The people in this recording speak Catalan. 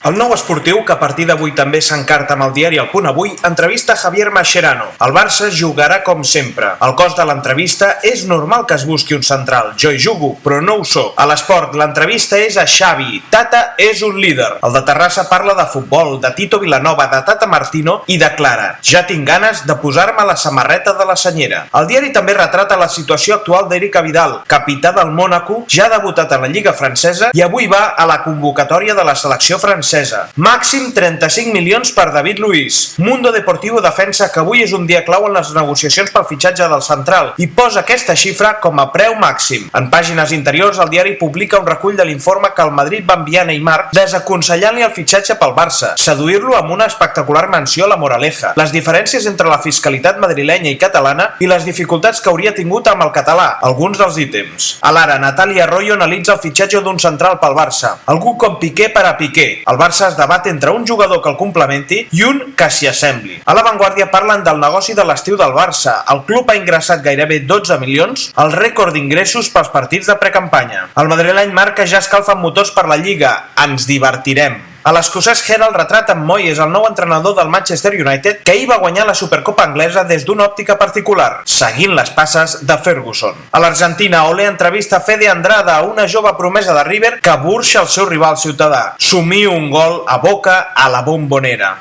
El Nou Esportiu, que a partir d'avui també s'encarta amb el diari El Punt Avui, entrevista Javier Mascherano. El Barça jugarà com sempre. El cos de l'entrevista: és normal que es busqui un central. Jo hi jugo, però no ho sóc. A l'esport, l'entrevista és a Xavi. Tata és un líder. El de Terrassa parla de futbol, de Tito Vilanova, de Tata Martino i declara: ja tinc ganes de posar-me la samarreta de la senyera. El diari també retrata la situació actual d'Eric Abidal, capità del Mònaco, ja ha debutat a la Lliga francesa i avui va a la convocatòria de la selecció francesa. Màxim 35 milions per David Luiz. Mundo Deportivo defensa que avui és un dia clau en les negociacions pel fitxatge del central i posa aquesta xifra com a preu màxim. En pàgines interiors, el diari publica un recull de l'informe que el Madrid va enviar a Neymar desaconsellant-li el fitxatge pel Barça, seduir-lo amb una espectacular menció a la moraleja, les diferències entre la fiscalitat madrilenya i catalana i les dificultats que hauria tingut amb el català, alguns dels ítems. A l'Ara, Natalia Arroyo analitza el fitxatge d'un central pel Barça, algú com Piqué per a Piqué. El Barça es debat entre un jugador que el complementi i un que s'hi assembli. A La Vanguardia parlen del negoci de l'estiu del Barça. El club ha ingressat gairebé 12 milions, el rècord d'ingressos pels partits de precampanya. El madrileny marca: ja escalfen motors per la Lliga, ens divertirem. A l'escocès Herald retrata amb Moyes, el nou entrenador del Manchester United, que ahir va guanyar la Supercopa anglesa des d'una òptica particular, seguint les passes de Ferguson. A l'Argentina, Olé entrevista Fede Andrada, una jove promesa de River que burxa el seu rival Ciutadà. Somio un gol a Boca a la Bombonera.